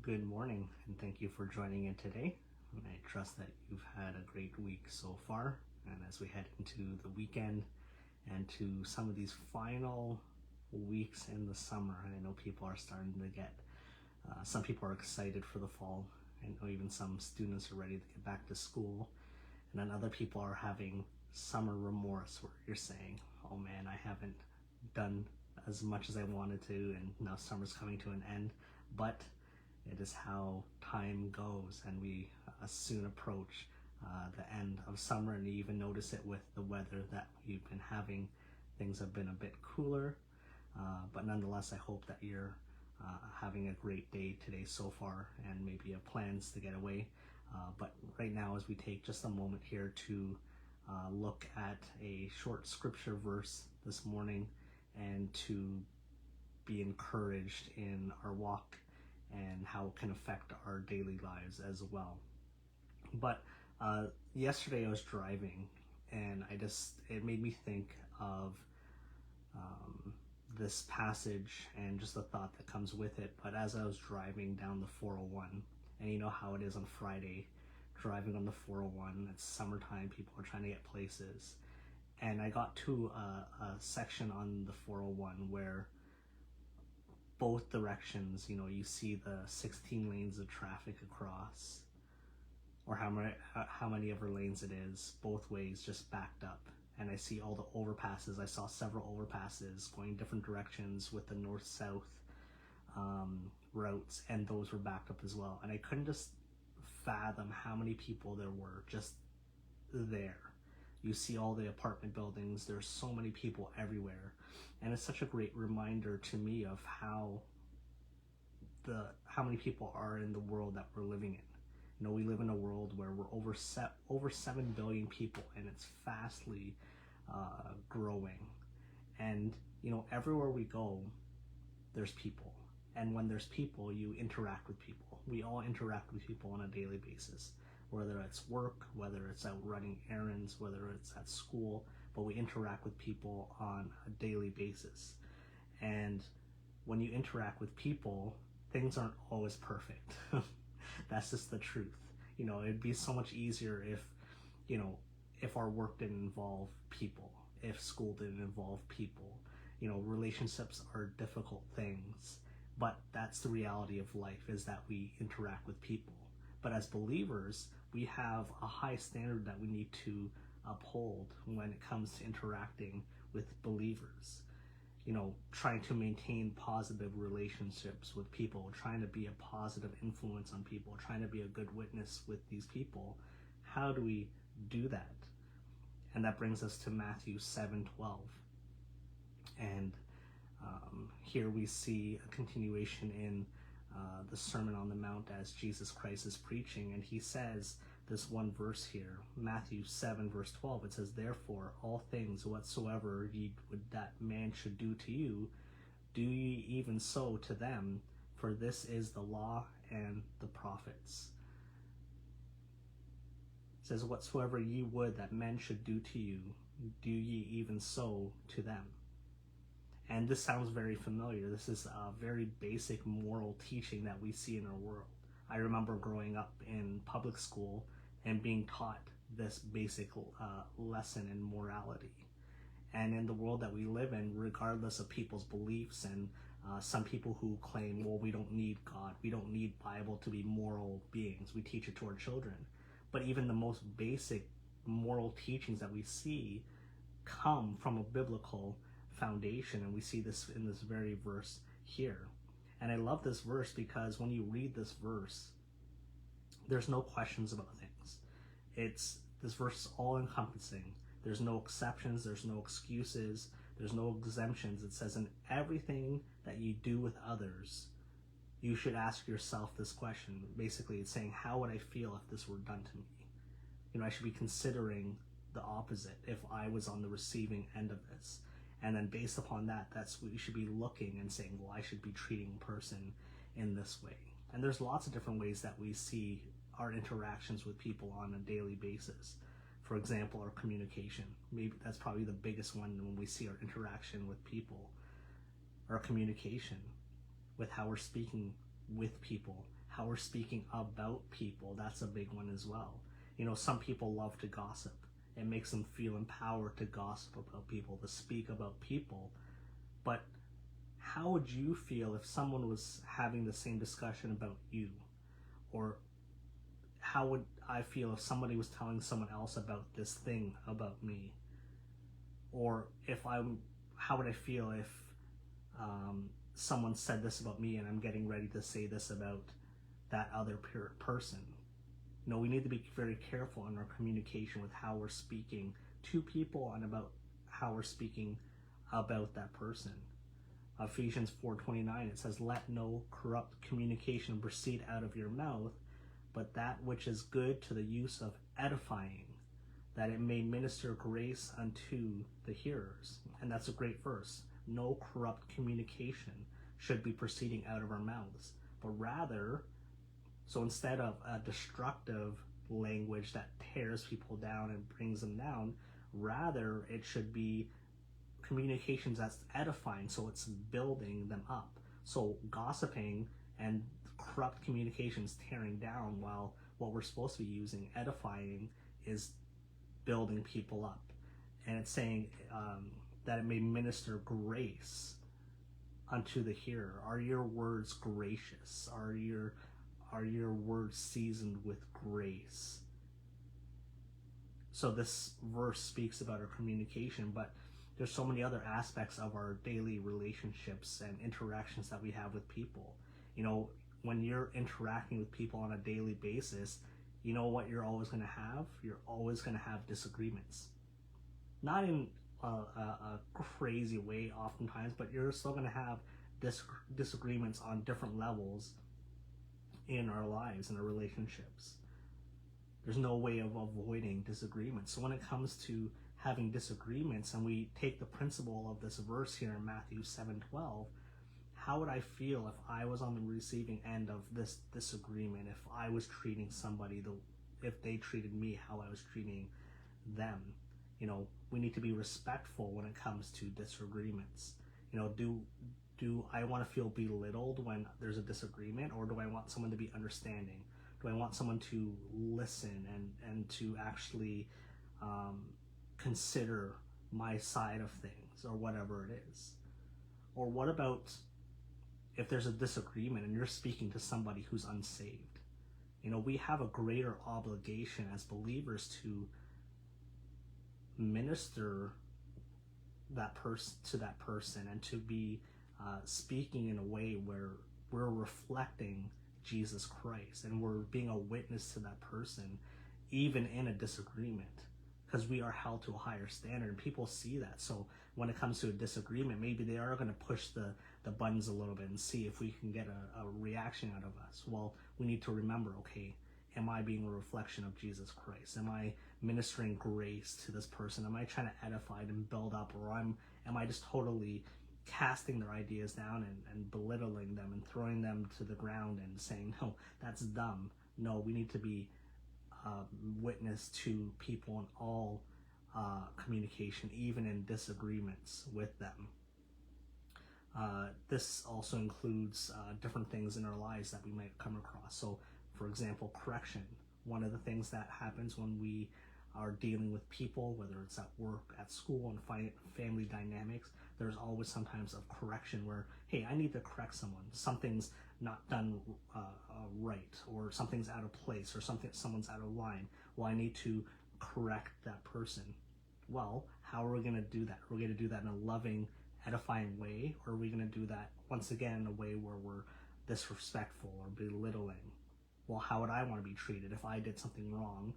Good morning, and thank you for joining in today. I trust that you've had a great week so far, and as we head into the weekend and to some of these final weeks in the summer, I know people are starting to get, some people are excited for the fall. I know even some students are ready to get back to school, and then other people are having summer remorse where you're saying, oh man, I haven't done as much as I wanted to, and now summer's coming to an end. But it is how time goes, and we soon approach the end of summer, and you even notice it with the weather that we've been having. Things have been a bit cooler, but nonetheless, I hope that you're having a great day today so far, and maybe have plans to get away. But right now, as we take just a moment here to look at a short scripture verse this morning, and to be encouraged in our walk and how it can affect our daily lives as well. But yesterday I was driving, and it made me think of this passage and just the thought that comes with it. But as I was driving down the 401, and you know how it is on Friday, driving on the 401, it's summertime, people are trying to get places. And I got to a section on the 401 where both directions, you see the 16 lanes of traffic across, or how many ever lanes it is, both ways just backed up. And I see all the overpasses. I saw several overpasses going different directions with the north-south routes, and those were backed up as well. And I couldn't just fathom how many people there were just there. You see all the apartment buildings, there's so many people everywhere. And it's such a great reminder to me of how many people are in the world that we're living in. We live in a world where we're over 7 billion people, and it's fastly growing. And everywhere we go, there's people. And when there's people, you interact with people. We all interact with people on a daily basis, whether it's work, whether it's out running errands, whether it's at school, but we interact with people on a daily basis. And when you interact with people, things aren't always perfect. That's just the truth. It'd be so much easier if our work didn't involve people, if school didn't involve people. Relationships are difficult things, but that's the reality of life, is that we interact with people. But as believers, we have a high standard that we need to uphold when it comes to interacting with believers. Trying to maintain positive relationships with people, trying to be a positive influence on people, trying to be a good witness with these people. How do we do that? And that brings us to Matthew 7:12. And here we see a continuation in the Sermon on the Mount as Jesus Christ is preaching, and he says this one verse here, Matthew 7 verse 12, it says, "Therefore all things whatsoever ye would that man should do to you, do ye even so to them, for this is the law and the prophets." It says, "Whatsoever ye would that men should do to you, do ye even so to them." And this sounds very familiar. This is a very basic moral teaching that we see in our world. I remember growing up in public school and being taught this basic lesson in morality. And in the world that we live in, regardless of people's beliefs, and some people who claim, well, we don't need God, we don't need Bible to be moral beings, we teach it to our children. But even the most basic moral teachings that we see come from a biblical foundation, and we see this in this very verse here. And I love this verse because when you read this verse, there's no questions about things. This verse is all encompassing. There's no exceptions, there's no excuses, there's no exemptions. It says, in everything that you do with others, you should ask yourself this question. Basically, it's saying, how would I feel if this were done to me? I should be considering the opposite if I was on the receiving end of this. And then based upon that, that's what you should be looking and saying, well, I should be treating a person in this way. And there's lots of different ways that we see our interactions with people on a daily basis. For example, our communication. Maybe that's probably the biggest one when we see our interaction with people. Our communication with how we're speaking with people, how we're speaking about people. That's a big one as well. Some people love to gossip. It makes them feel empowered to gossip about people, to speak about people. But how would you feel if someone was having the same discussion about you? Or how would I feel if somebody was telling someone else about this thing about me? Or how would I feel if someone said this about me and I'm getting ready to say this about that other person? We need to be very careful in our communication with how we're speaking to people and about how we're speaking about that person. Ephesians 4:29, it says, "Let no corrupt communication proceed out of your mouth, but that which is good to the use of edifying, that it may minister grace unto the hearers." And that's a great verse. No corrupt communication should be proceeding out of our mouths, but rather, so instead of a destructive language that tears people down and brings them down, rather it should be communications that's edifying, so it's building them up. So gossiping and corrupt communications tearing down, while what we're supposed to be using, edifying, is building people up. And it's saying that it may minister grace unto the hearer. Are your words gracious? Are your words seasoned with grace? So this verse speaks about our communication, but there's so many other aspects of our daily relationships and interactions that we have with people. When you're interacting with people on a daily basis, you know what you're always going to have? You're always going to have disagreements. Not in a crazy way oftentimes, but you're still going to have disagreements on different levels in our lives and our relationships. There's no way of avoiding disagreements. So when it comes to having disagreements, and we take the principle of this verse here in Matthew 7:12, how would I feel if I was on the receiving end of this disagreement, if I was treating somebody, if they treated me how I was treating them? We need to be respectful when it comes to disagreements. Do I want to feel belittled when there's a disagreement, or do I want someone to be understanding? Do I want someone to listen and to actually consider my side of things, or whatever it is? Or what about if there's a disagreement and you're speaking to somebody who's unsaved? We have a greater obligation as believers to minister to that person and to be speaking in a way where we're reflecting Jesus Christ and we're being a witness to that person, even in a disagreement, because we are held to a higher standard and people see that. So when it comes to a disagreement, maybe they are going to push the buttons a little bit and see if we can get a reaction out of us. Well, we need to remember, okay, am I being a reflection of Jesus Christ? Am I ministering grace to this person? Am I trying to edify and build up, or am I just totally casting their ideas down and belittling them and throwing them to the ground and saying, no, that's dumb? No, we need to be witness to people in all communication, even in disagreements with them. This also includes different things in our lives that we might come across. So, for example, correction. One of the things that happens when we are dealing with people, whether it's at work, at school, and family dynamics, there's always sometimes a correction where, hey, I need to correct someone. Something's not done right, or something's out of place, or someone's out of line. Well, I need to correct that person. Well, how are we going to do that? Are we going to do that in a loving, edifying way, or are we going to do that once again in a way where we're disrespectful or belittling? Well, how would I want to be treated if I did something wrong?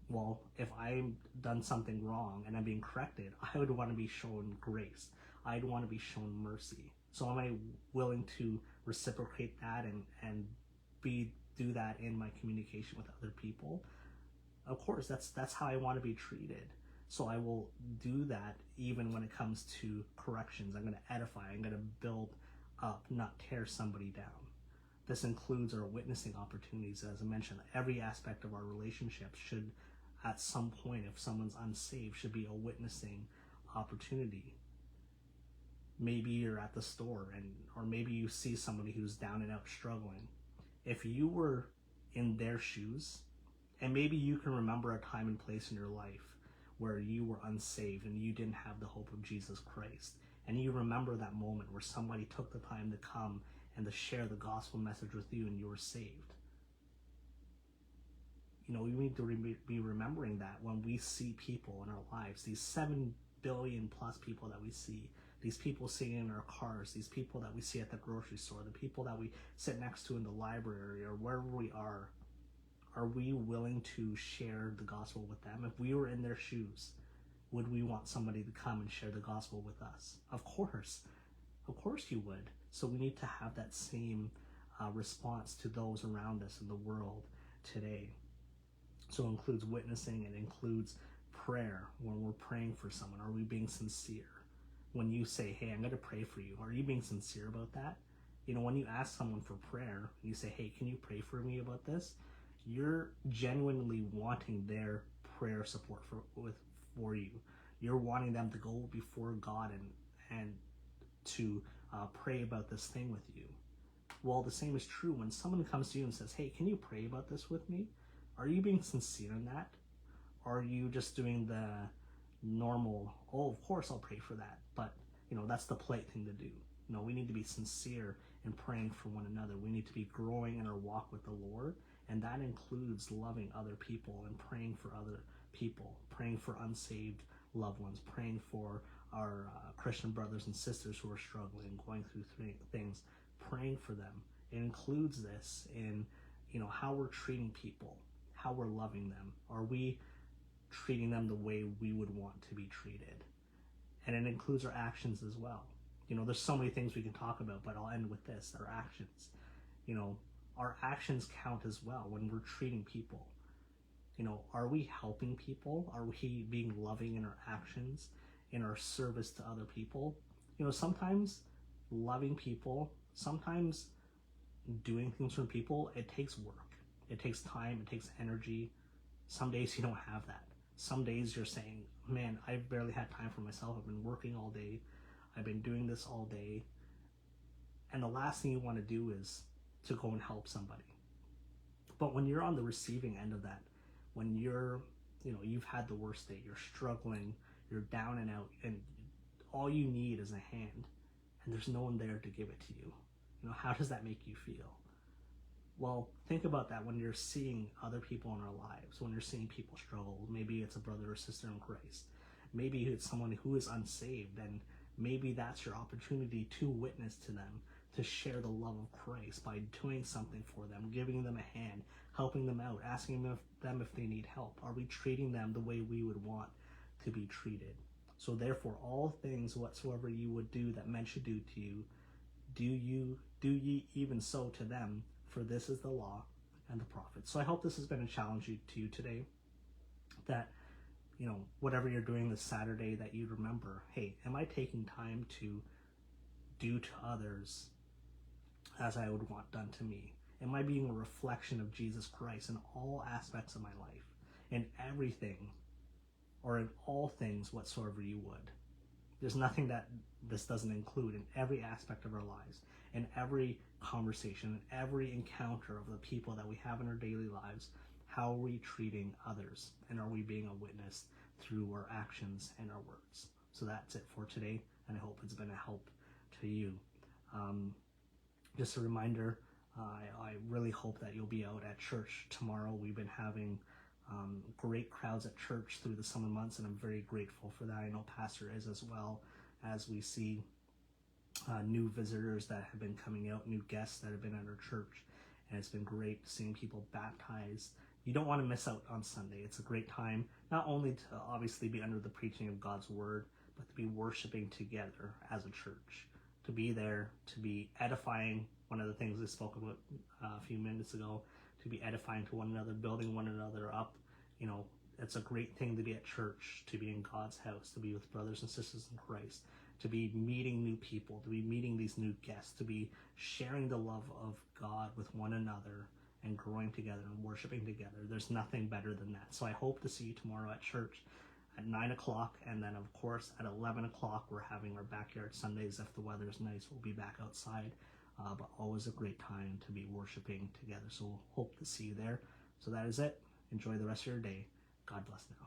Well, if I've done something wrong and I'm being corrected, I would want to be shown grace. I'd want to be shown mercy. So am I willing to reciprocate that and do that in my communication with other people? Of course, that's how I want to be treated. So I will do that even when it comes to corrections. I'm going to edify. I'm going to build up, not tear somebody down. This includes our witnessing opportunities. As I mentioned, every aspect of our relationship should, at some point, if someone's unsaved, should be a witnessing opportunity. Maybe you're at the store, or maybe you see somebody who's down and out struggling. If you were in their shoes, and maybe you can remember a time and place in your life where you were unsaved and you didn't have the hope of Jesus Christ, and you remember that moment where somebody took the time to come and to share the gospel message with you and you were saved. We need to be remembering that when we see people in our lives, these 7 billion plus people that we see, these people sitting in our cars, these people that we see at the grocery store, the people that we sit next to in the library or wherever we are we willing to share the gospel with them? If we were in their shoes, would we want somebody to come and share the gospel with us? Of course you would. So we need to have that same response to those around us in the world today. So it includes witnessing, it includes prayer. When we're praying for someone, are we being sincere? When you say, hey, I'm going to pray for you, are you being sincere about that? When you ask someone for prayer, you say, hey, can you pray for me about this? You're genuinely wanting their prayer support for you. You're wanting them to go before God and to pray about this thing with you. Well, the same is true when someone comes to you and says, hey, can you pray about this with me? Are you being sincere in that? Or are you just doing the normal, oh, of course I'll pray for that, but that's the polite thing to do. We need to be sincere in praying for one another. We need to be growing in our walk with the Lord, and that includes loving other people and praying for other people, praying for unsaved loved ones, praying for our Christian brothers and sisters who are struggling, going through things, praying for them. It includes this in how we're treating people, how we're loving them. Are we treating them the way we would want to be treated? And it includes our actions as well. There's so many things we can talk about, but I'll end with this: our actions. Our actions count as well when we're treating people. Are we helping people? Are we being loving in our actions, in our service to other people? Sometimes loving people, sometimes doing things for people, it takes work. It takes time, it takes energy. Some days you don't have that. Some days you're saying, man, I've barely had time for myself. I've been working all day. I've been doing this all day. And the last thing you want to do is to go and help somebody. But when you're on the receiving end of that, when you've had the worst day, you're struggling, you're down and out, and all you need is a hand, and there's no one there to give it to you. How does that make you feel? Well, think about that when you're seeing other people in our lives, when you're seeing people struggle. Maybe it's a brother or sister in Christ. Maybe it's someone who is unsaved, and maybe that's your opportunity to witness to them, to share the love of Christ by doing something for them, giving them a hand, helping them out, asking them if they need help. Are we treating them the way we would want to be treated? So therefore, all things whatsoever you would do that men should do to you, do ye even so to them, for this is the law and the prophets. So I hope this has been a challenge to you today, that whatever you're doing this Saturday, that you remember, hey, am I taking time to do to others as I would want done to me? Am I being a reflection of Jesus Christ in all aspects of my life, in everything, or in all things whatsoever you would? There's nothing that this doesn't include in every aspect of our lives, in every conversation, in every encounter of the people that we have in our daily lives. How are we treating others? And are we being a witness through our actions and our words? So that's it for today, and I hope it's been a help to you. Just a reminder, I really hope that you'll be out at church tomorrow. We've been having great crowds at church through the summer months, and I'm very grateful for that. I know Pastor is as well, as we see new visitors that have been coming out, new guests that have been at our church, and it's been great seeing people baptized. You don't want to miss out on Sunday. It's a great time, not only to obviously be under the preaching of God's word, but to be worshiping together as a church, to be there, to be edifying. One of the things we spoke about a few minutes ago, to be edifying to one another, building one another up. It's a great thing to be at church, to be in God's house, to be with brothers and sisters in Christ, to be meeting new people, to be meeting these new guests, to be sharing the love of God with one another and growing together and worshiping together. There's nothing better than that. So I hope to see you tomorrow at church. at 9 o'clock, and then of course at 11 o'clock we're having our backyard Sundays. If the weather is nice, we'll be back outside, but always a great time to be worshiping together. So we'll hope to see you there. So that is it. Enjoy the rest of your day. God bless now.